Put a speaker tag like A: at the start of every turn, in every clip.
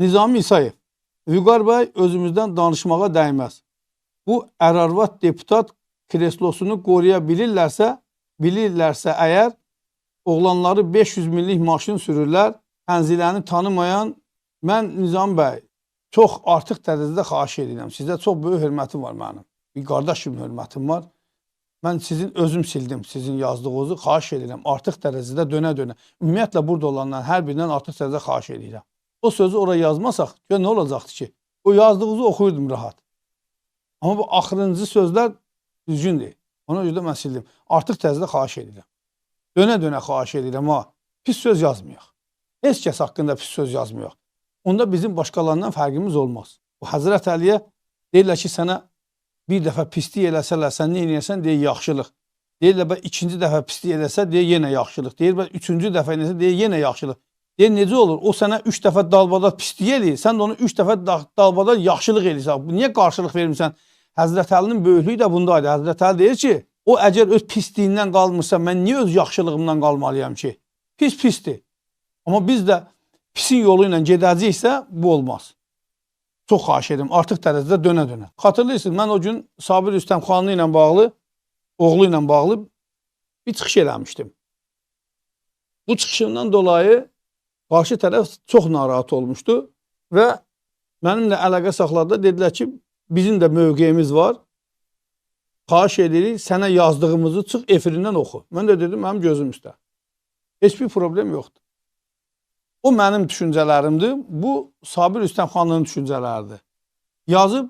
A: Nizami İsayev, Vüqar bəy özümüzdən danışmağa dəyməz. Bu ərarvat deputat kreslosunu qoruya bilirlərsə əgər, oğlanları 500 minlik maşın sürürlər, Tənziləni tanımayan, mən Nizami bəy çox artıq dərəcədə xahiş edirəm. Sizə çox böyük hörmətim var mənim. Bir qardaş kimi hörmətim var. Mən sizin özüm sildim, sizin yazdığınızı xahiş edirəm. Artıq dərəcədə dönə-dönə. Ümumiyyətlə burada olanların hər birindən artıq dərəcədə xahiş edirəm. O sözü oraya yazmasaq, nə olacaqdı ki? O yazdığınızı oxuyurdum rahat. Amma bu axırıncı sözlər düzgün deyil. Ona görə də mən sildim. Artıq dərəcədə xahiş edirəm. Dönə-dönə xahiş edirəm, amma pis söz yazmayaq. Heç kəs haqqında pis söz yazmayaq. Onda bizim başqalarından fərqimiz olmaz. Bu Həzrət Əliyə deyirlər ki, sənə bir dəfə pislik eləsələr, sən nə eləyərsən, deyə yaxşılıq. Deyirlər, ikinci dəfə pislik eləsə, deyə yenə yaxşılıq. Deyirlər, üçüncü dəfə eləsə, deyə yenə yaxşılıq. Deyir, necə olur? O sənə 3 dəfə dalbadal pislik eləyir, sən də onu 3 dəfə dalbadal yaxşılıq eləyirsən. Niyə qarşılıq vermirsən? Həzrət Əlinin böyüklüyü də bundaydı. Həzrət Əli deyir ki, o əgər öz pisliyindən qalmırsa, mən niyə öz yaxşılığımdan qalmalıyam ki? Pis pisdir. Amma biz də pisin yolu ilə gedəcəksə, bu olmaz. Çox xahiş edirəm, artıq dərəcədə dönə-dönə. Xatırlayırsınız, mən o gün Sabir Rüstəmxanlı ilə bağlı, oğlu ilə bağlı bir çıxış eləmişdim. Bu çıxışımdan dolayı qarşı tərəf çox narahat olmuşdu və mənimlə əlaqə saxladı. Dedilər ki, bizim də mövqeyimiz var. Xahiş edirik, sənə yazdığımızı çıx efirindən oxu. Mən də dedim, mənim gözüm üstə. Heç bir problem yoxdur. O mənim düşüncələrimdir. Bu Sabir Rüstəmxanlının düşüncələridir. Yazıb,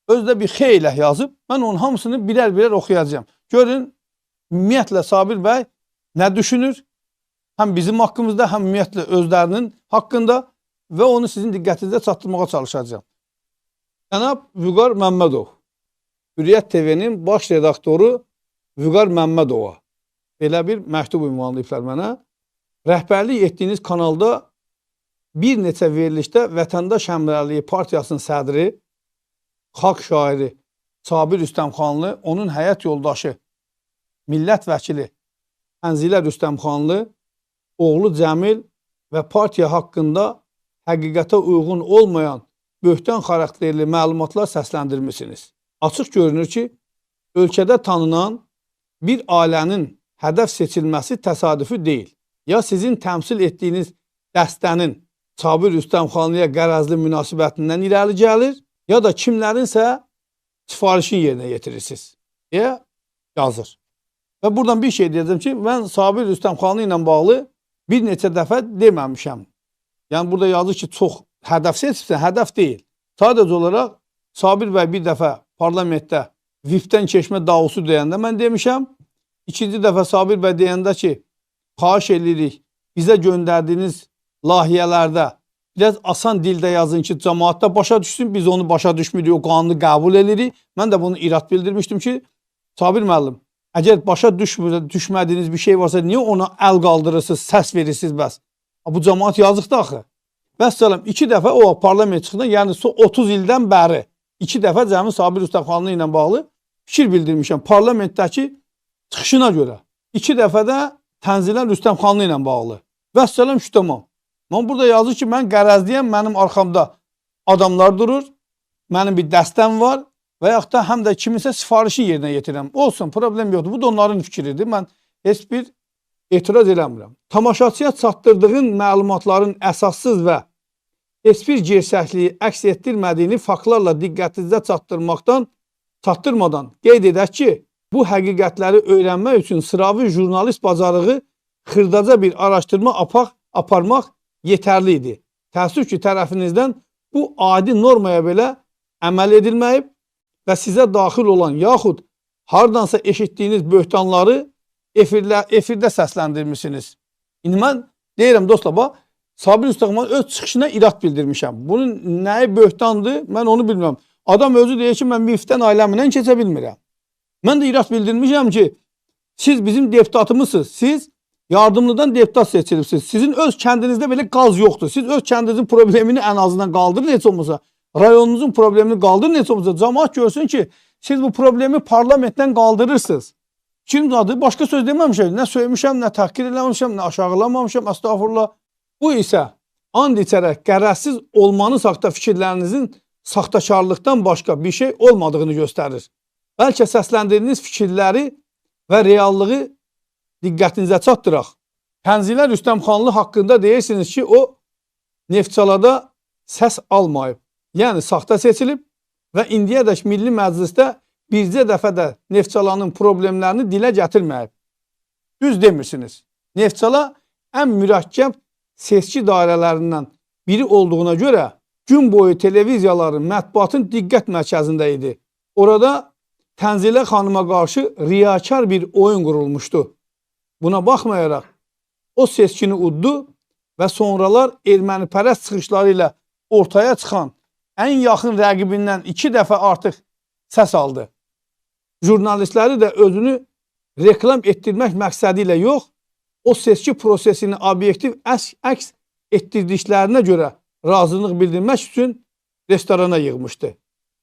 A: özdə bir xeylə yazıb, mən onun hamısını birər-birər oxuyacağım. Görün, ümumiyyətlə Sabir bəy nə düşünür? Həm bizim haqqımızda, həm ümumiyyətlə özlərinin haqqında və onu sizin diqqətinizdə çatdırmağa çalışacağım. Cənab Vüqar Məmmədov, Hürriyyət TV-nin baş redaktoru Vüqar Məmmədova belə bir məktub ünvanlayıblar mənə. Rəhbərlik etdiyiniz kanalda bir neçə verilişdə Vətəndaş Həmrəyliyi Partiyasının sədri, xalq şairi Sabir Rüstəmxanlı, onun həyat yoldaşı, millət vəkili Tənzilə Rüstəmxanlı, oğlu Cəmil və partiya haqqında həqiqətə uyğun olmayan böhtan xarakterli məlumatlar səsləndirmişsiniz. Açıq görünür ki, ölkədə tanınan bir ailənin hədəf seçilməsi təsadüfi deyil. Ya sizin təmsil etdiyiniz dəstənin Sabir Rüstəmxanlıya qərəzli münasibətindən irəli gəlir, ya da kimlərinsə sifarişin yerinə yetirirsiniz, deyə yazır. Və buradan bir şey deyəcəm ki, mən Sabir Rüstəmxanlı ilə bağlı bir neçə dəfə deməmişəm. Yəni, burada yazır ki, çox hədəf seçibsən, hədəf deyil. Sadəcə olaraq Sabir bəy bir dəfə parlamentdə VIP-dən keçmə davusu deyəndə mən demişəm. İkinci dəfə Sabir bəy deyəndə ki, xahiş edirik, bizə göndərdiyiniz layihələrdə biraz asan dildə yazın ki, cəmaatda başa düşsün, biz onu başa düşmürük, o qanunu qəbul edirik. Mən də bunu irad bildirmişdim ki, Sabir müəllim, əgər başa düşmədiyiniz bir şey varsa, niyə ona əl qaldırırsınız, səs verirsiniz bəs? Bu cəmaat yazıqdır axı. Vəssalam, 2 dəfə o parlament çıxdı, yəni 30 ildən bəri 2 dəfə cəmi Sabir Rüstəmxanlı ilə bağlı fikir bildirmişəm parlamentdəki çıxışına görə. 2 dəfə də Tənzilən Rüstəmxanlı ilə bağlı. Vəssalam, şütamam. Mən burada yazır ki, mən qərəzliyəm, mənim arxamda adamlar durur, mənim bir dəstəm var və yaxud da həm də kiminsə sifarişi yerinə yetirirəm. Olsun, problem yoxdur. Bu da onların fikridir. Mən heç bir etiraz eləmirəm. Tamaşaçıya çatdırdığın məlumatların əsassız və heç bir gerçəkliyi əks etdirmədiyini faktlarla diqqətinizə çatdırmadan qeyd edək ki, bu həqiqətləri öyrənmək üçün sıravi jurnalist bacarığı xırdaca bir araşdırma aparmaq yetərli idi. Təəssüf ki, tərəfinizdən bu adi normaya belə əməl edilməyib və sizə daxil olan yaxud hardansa eşitdiyiniz böhtanları efirdə səsləndirmişsiniz. İndi mən deyirəm dostlar, Sabir Rüstəmxanlı öz çıxışına irad bildirmişəm. Bunun nəyi böhtandır, mən onu bilmirəm. Adam özü deyir ki, mən MİF-dən ailəmlə keçə bilmirəm. Mən də irad bildirmişəm ki, siz bizim deputatımızsınız, siz yardımlıdan deputat seçilibsiniz. Sizin öz kəndinizdə belə qaz yoxdur. Siz öz kəndinizin problemini ən azından qaldırın, heç olmasa. Rayonunuzun problemini qaldırın, heç olmasa. Cəmaat görsün ki, siz bu problemi parlamentdən qaldırırsınız. Kim adı? Başqa söz deməmişəm. Nə söymüşəm, nə təhqir eləmişəm, nə aşağılamamışam, əstağfurullah. Bu isə and içərək qərəzsiz olmanız haqda fikirlərinizin saxtakarlıqdan başqa bir şey olmadığını göstərir. Bəlkə səsləndirdiyiniz fikirləri və reallığı diqqətinizə çatdıraq. Tənzilər Rüstəmxanlı haqqında deyirsiniz ki, o Neftçalada səs almayıb. Yəni, saxta seçilib və indiyədək Milli Məclisdə bircə dəfə də Neftçalanın problemlərini dilə gətirməyib. Düz demirsiniz. Neftçala ən mürəkkəb seçki dairələrindən biri olduğuna görə gün boyu televiziyaların, mətbuatın diqqət mərkəzində idi. Orada Tənzilə xanıma qarşı riyakar bir oyun qurulmuşdu. Buna baxmayaraq, o seçkini uddu və sonralar ermənipərəst çıxışları ilə ortaya çıxan ən yaxın rəqibindən 2 dəfə artıq səs aldı. Jurnalistləri də özünü reklam etdirmək məqsədi ilə yox, o seçki prosesini obyektiv əks etdirdiklərinə görə razılıq bildirmək üçün restorana yığmışdı.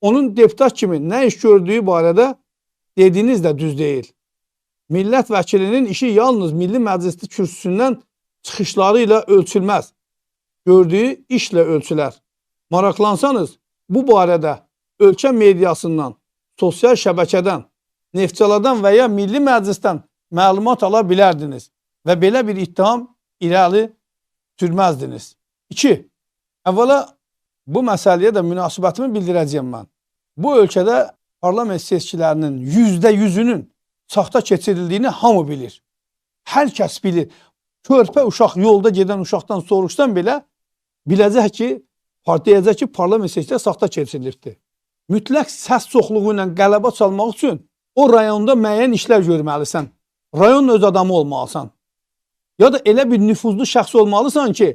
A: Onun deputat kimi nə iş gördüyü barədə dediyiniz də düz deyil. Millət vəkilinin işi yalnız Milli Məclisdə kürsüsündən çıxışları ilə ölçülməz. Gördüyü işlə ölçülər. Maraqlansanız, bu barədə ölkə mediasından, sosial şəbəkədən, Neftçaladan və ya Milli Məclisdən məlumat ala bilərdiniz və belə bir ittiham irəli sürməzdiniz. 2. Əvvəla bu məsələyə də münasibətimi bildirəcəyəm mən. Bu ölkədə parlament seçkilərinin %100-ünün saxta keçirildiyini hamı bilir. Hər kəs bilir. Körpə uşaq, yolda gedən uşaqdan soruşsan belə biləcək ki, deyəcək ki, parlament seçkiləri saxta keçirilibdir. Mütləq səs çoxluğu ilə qələbə çalmaq üçün o rayonda müəyyən işlər görməlisən. Rayon öz adamı olmalısan. Ya da elə bir nüfuzlu şəxs olmalısan ki,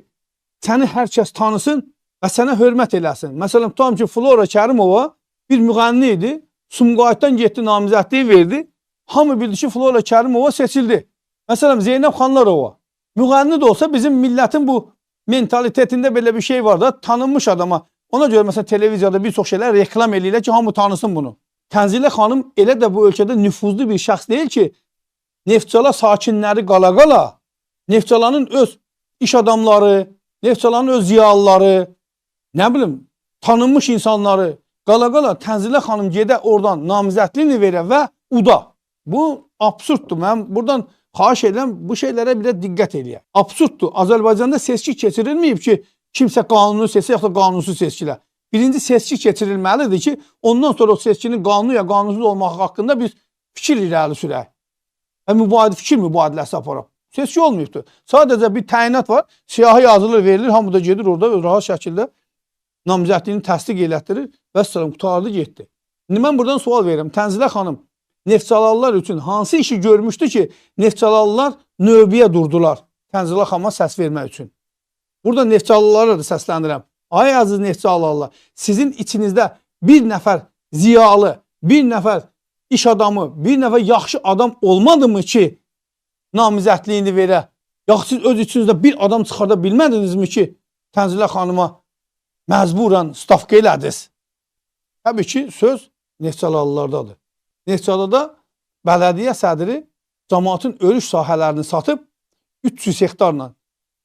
A: səni hər kəs tanısın və sənə hörmət eləsin. Məsələn, tutam ki, Flora Kərimova bir müğənni idi. Sumqayıtdan getdi, namizədliyi verdi. Hamı bildi ki, Flora Kərimova seçildi. Məsələn, Zeynəb Xanlarova. Müğənni də olsa bizim millətin bu mentalitetində belə bir şey var da, tanınmış adama. Ona görə məsələn televiziyada bir çox şeylər reklam eləyirlər ki, hamı tanısın bunu. Tənzilə xanım elə də bu ölkədə nüfuzlu bir şəxs deyil ki, Neftçala sakinləri qala-qala, Neftçalanın öz iş adamları, Neftçalanın öz ziyalıları, nə bilim, tanınmış insanları qala-qala Tənzilə xanım gedə oradan namizədliyini verə və uda. Bu absurddur. Mən buradan xahiş edirəm, bu şeylərə bir də diqqət eləyək. Absurddur. Azərbaycanda seçki keçirilməyib ki, kimsə qanunu seçsə, yaxud da qanunsuz seçkilər. Birinci seçki keçirilməlidir ki, ondan sonra o seçkinin qanunu ya qanunsuz olmaq haqqında biz fikir irəli sürək. Və fikir mübadiləsi aparaq. Seçki olmayıbdır. Sadəcə bir təyinat var, siyahı yazılır, verilir, hamı da gedir orada rahat şəkildə namizədliyini təsdiq elətdirir və səlam qutardı, getdi. İndi mən buradan sual verirəm. Tənzilə xanım Neftçalalılar üçün hansı işi görmüşdü ki, Neftçalalılar növbəyə durdular Tənzilə xanıma səs vermək üçün? Burada Neftçalılara da səsləndirəm. Ay əziz Neftçalılar, sizin içinizdə bir nəfər ziyalı, bir nəfər iş adamı, bir nəfər yaxşı adam olmadımı ki, namizədliyini verə? Yaxud siz öz içinizdə bir adam çıxarda bilmədinizmi ki, Tənzilə xanıma məcburən stavka elədiniz? Təbii ki, söz Neftçalılardadır. Neftçalada bələdiyyə sədri cəmaatın örüş sahələrini satıb 300 hektarla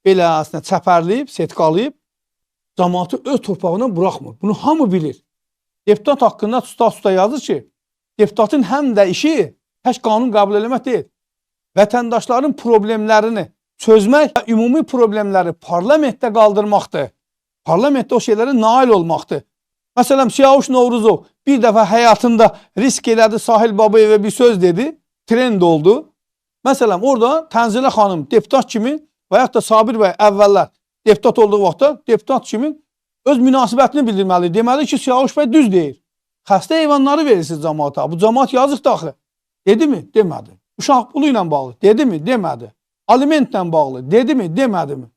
A: beləsinə çəpərləyib, setqalayıb cəmaatı öz torpağına buraxmır. Bunu hamı bilir. Deputat haqqında tuta yazır ki, deputatın həm də işi tək qanun qəbul eləmək deyil. Vətəndaşların problemlərini çözmək və ümumi problemləri parlamentdə qaldırmaqdır. Parlamentdə o şeylərə nail olmaqdır. Məsələn, Siyavuş Novruzov bir dəfə həyatında risk elədi, Sahil Babayevə bir söz dedi, trend oldu. Məsələn, orada Tənzilə xanım deputat kimi və yaxud da Sabir bəy əvvəllər deputat olduğu vaxtda deputat kimi öz münasibətini bildirməli. Deməli ki, Siyavuş bəy düz deyir. Xəstə heyvanları verirsiniz cəmaata. Bu cəmaat yazıq daxı. Dedi mi? Demədi. Uşaq pulu ilə bağlı. Dedi mi? Demədi. Alimentlə bağlı. Dedi mi? Demədi mi?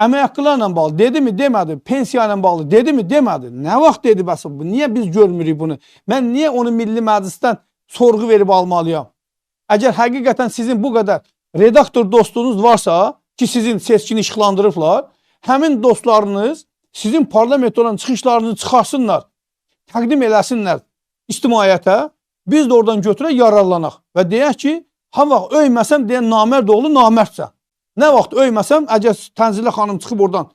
A: Əmək haqqılarla bağlı. Dedi mi? Demədi. Pensiya ilə bağlı. Dedi mi? Demədi. Nə vaxt dedi bəs? Niyə biz görmürük bunu? Mən niyə onu Milli Məclisdən sorğu verib almalıyam? Əgər həqiqətən sizin bu qədər redaktor dostunuz varsa ki, sizin seçkini işıqlandırıblar, həmin dostlarınız sizin parlament olan çıxışlarınızı çıxarsınlar, təqdim eləsinlər ictimaiyyətə, biz də oradan götürək, yararlanaq və deyək ki, ha vaxt öyməsəm deyən namərd oğlu namərdsən. Nə vaxt öyməsəm, əgər Tənzilə xanım çıxıb oradan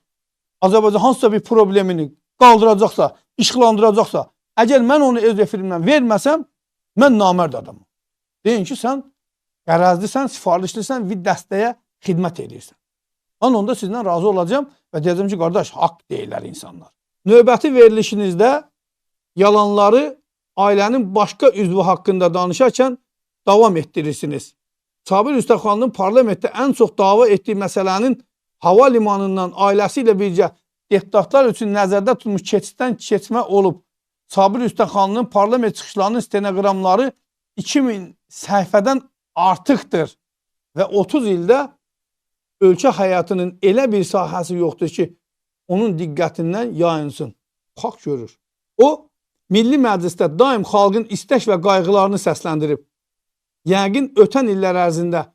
A: Azərbaycan hansısa bir problemini qaldıracaqsa, işıqlandıracaqsa, əgər mən onu öz efirimdən verməsəm, mən namərd adamım. Deyin ki, sən qərəzlisən, sifarişlisən və dəstəyə xidmət edirsən. Mən onda sizdən razı olacağım və deyəcəm ki, qardaş, haqq deyirlər insanlar. Növbəti verilişinizdə yalanları ailənin başqa üzvü haqqında danışarkən davam etdirirsiniz. Sabir Üstəxanlının parlamentdə ən çox dava etdiyi məsələnin hava limanından ailəsi ilə birgə deputatlar üçün nəzərdə tutmuş keçiddən keçmə olub. Sabir Üstəxanlının parlament çıxışlarının stenoqramları 2000 səhifədən artıqdır və 30 ildə ölkə həyatının elə bir sahəsi yoxdur ki, onun diqqətindən yayınsın. Xalq görür. O, Milli Məclisdə daim xalqın istək və qayğılarını səsləndirib. Yəqin ötən illər ərzində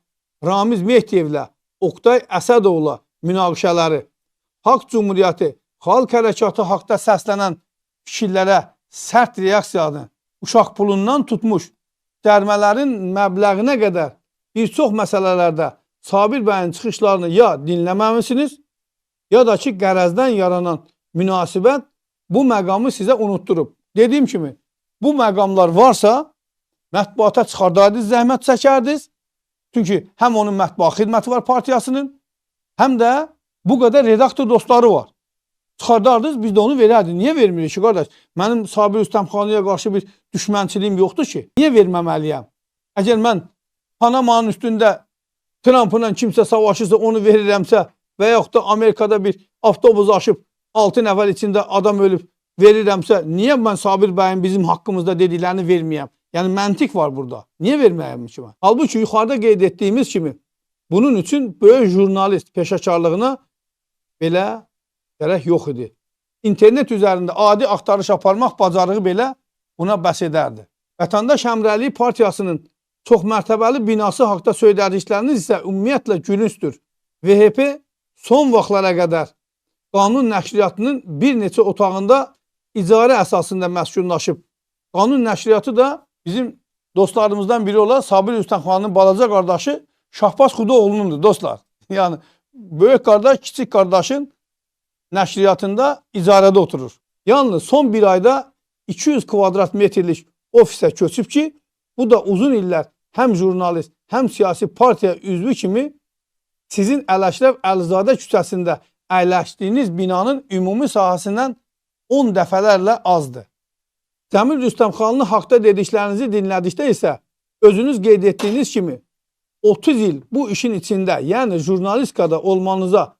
A: Ramiz Mehdiyevlə, Oqtay Əsədovla münaqişələri, Xalq Cumhuriyyəti, xalq hərəkatı haqda səslənən fikirlərə sərt reaksiyanı, uşaq pulundan tutmuş, dərmələrin məbləğinə qədər bir çox məsələlərdə Sabir bəyin çıxışlarını ya dinləməmisiniz, ya da ki, qərəzdən yaranan münasibət bu məqamı sizə unutturub. Dediyim kimi, bu məqamlar varsa, mətbuata çıxardaydınız, zəhmət çəkərdiniz. Çünki həm onun mətbuat xidməti var partiyasının, həm də bu qədər redaktor dostları var. Çıxardardınız, biz də onu verərdik. Niyə vermirik ki, qardaş? Mənim Sabir Üstəmxanlıya qarşı bir düşmənçiliyim yoxdur ki. Niyə verməməliyəm? Əgər mən Panamanın üstündə Trump'la kimsə savaşırsa onu verirəmsə və yaxud da Amerikada bir avtobus aşıb 6 nəfər içində adam ölüb verirəmsə, niyə mən Sabir bəyin bizim haqqımızda dediklərini verməyəm? Yəni məntiq var burada. Niyə verməyəm ki mən? Halbuki yuxarıda qeyd etdiyimiz kimi bunun üçün böyük jurnalist peşəkarlığına belə gərək yox idi. İnternet üzərində adi axtarış aparmaq bacarığı belə buna bəs edərdi. Vətəndaş Həmrəylik Partiyasının çoxmərtəbəli binası haqda söylədikləriniz isə ümumiyyətlə gülüncdür. VHP son vaxtlara qədər qanun nəşriyyatının bir neçə otağında icarə əsasında məskunlaşıb. Qanun nəşriyyatı da bizim dostlarımızdan biri olan Sabir Üstəxanlının balaca qardaşı Şahbaz Xudoğlu'nundur dostlar. Yəni böyük qardaş kiçik qardaşın nəşriyyatında icarədə oturur. Yalnız son bir ayda 200 kvadrat metrlik ofisə köçüb ki, bu da uzun illər həm jurnalist, həm siyasi partiya üzvü kimi sizin Ələşrəf Əlizadə küçəsində əyləşdiyiniz binanın ümumi sahəsindən 10 dəfələrlə azdır. Cəmil Rüstəmxanlı haqda dediklərinizi dinlədikdə isə özünüz qeyd etdiyiniz kimi 30 il bu işin içində, yəni jurnalistikada olmanıza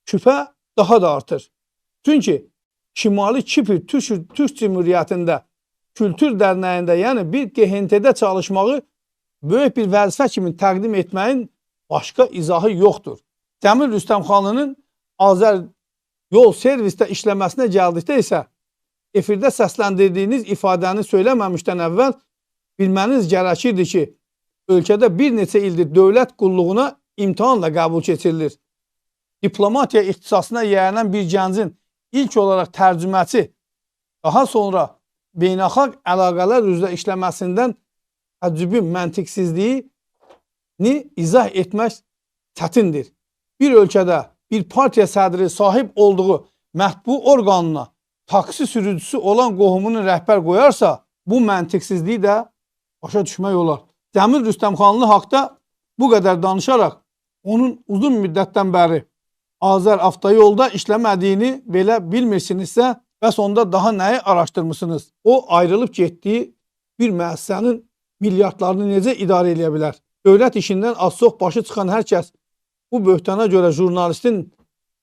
A: şübhə daha da artır. Çünki Şimali Kipr Türk Cümhuriyyətində Kültür Dərnəyində, yəni bir GHNT-də çalışmağı böyük bir vəzifə kimi təqdim etməyin başqa izahı yoxdur. Cəmil Rüstəmxanlının Azər yol servisdə işləməsinə gəldikdə isə efirdə səsləndirdiyiniz ifadəni söyləməmişdən əvvəl bilməniz gərəkirdi ki, ölkədə bir neçə ildir dövlət qulluğuna imtahanla qəbul keçirilir. Diplomatiya ixtisasına yiyələnən bir gəncin ilk olaraq tərcüməçi, daha sonra beynəlxalq əlaqələr üzrə işləməsindən təəccübün məntiqsizliyini izah etmək çətindir. Bir ölkədə bir partiya sədri sahib olduğu mətbu orqanına taksi sürücüsü olan qohumunu rəhbər qoyarsa, bu məntiqsizliyi də başa düşmək olar. Cəmil Rüstəmxanlı haqda bu qədər danışaraq onun uzun müddətdən bəri Azər avtoyolda işləmədiyini belə bilmirsinizsə, bəs onda daha nəyi araşdırmışsınız? O, ayrılıb getdiyi bir müəssisənin milyardlarını necə idarə edə bilər? Dövlət işindən az-çox başı çıxan hər kəs bu böhtana görə jurnalistin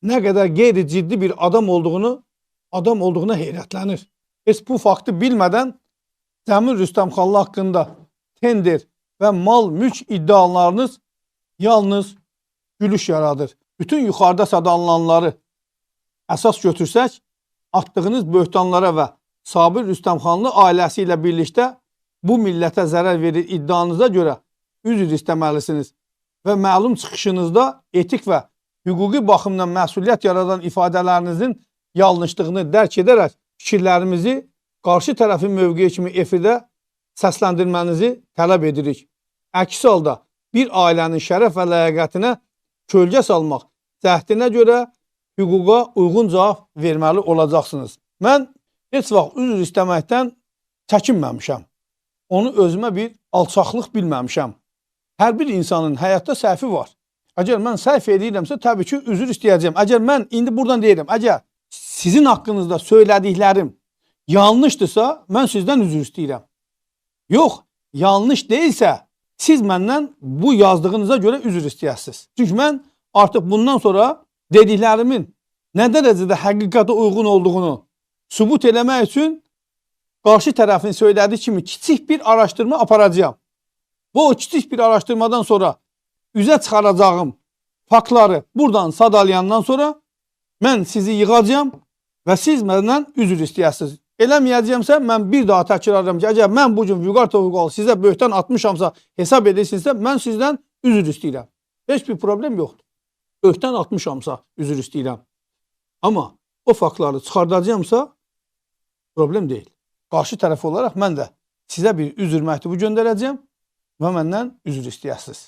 A: nə qədər qeyri-ciddi bir adam olduğuna heyrətlənir. Heç bu faktı bilmədən Cəmil Rüstəmxanlı haqqında tender və mal-mülk iddialarınız yalnız gülüş yaradır. Bütün yuxarıda sadalananları əsas götürsək, atdığınız böhtanlara və Sabir Rüstəmxanlı ailəsi ilə birlikdə bu millətə zərər verir iddianıza görə üzr istəməlisiniz və məlum çıxışınızda etik və hüquqi baxımdan məsuliyyət yaradan ifadələrinizin yanlışlığını dərk edərək fikirlərimizi qarşı tərəfin mövqeyi kimi efirdə səsləndirmənizi tələb edirik. Əks halda bir ailənin şərəf və ləyaqətinə kölgə salmaq cəhdinə görə hüquqa uyğun cavab verməli olacaqsınız. Mən heç vaxt üzr istəməkdən çəkinməmişəm. Onu özümə bir alçaqlıq bilməmişəm. Hər bir insanın həyatda səhvi var. Əgər mən səhv edirəmsə, təbii ki, üzr istəyəcəm. Əgər mən indi buradan deyirəm, əgər sizin haqqınızda söylədiklərim yanlışdırsa, mən sizdən üzr istəyirəm. Yox, yanlış deyilsə, siz məndən bu yazdığınıza görə üzr istəyəsiniz. Çünki mən artıq bundan sonra dediklərimin nə dərəcədə həqiqətə uyğun olduğunu sübut eləmək üçün qarşı tərəfin söylədiyi kimi kiçik bir araşdırma aparacağam. Bu kiçik bir araşdırmadan sonra üzə çıxaracağım faktları buradan sadalayandan sonra mən sizi yığacağım və siz məndən üzr istəyəsiniz. Eləməyəcəmsə, mən bir daha təkrarlayıram ki, əgər mən bu gün Vüqar Toğrul sizə böhtan atmışamsa, hesab edirsinizsə, mən sizdən üzr istəyirəm. Heç bir problem yoxdur. Böhtan atmışamsa, üzr istəyirəm. Amma o faktları çıxardacağamsa, problem deyil. Qarşı tərəf olaraq mən də sizə bir üzr məktubu göndərəcəm və məndən üzr istəyəsiniz.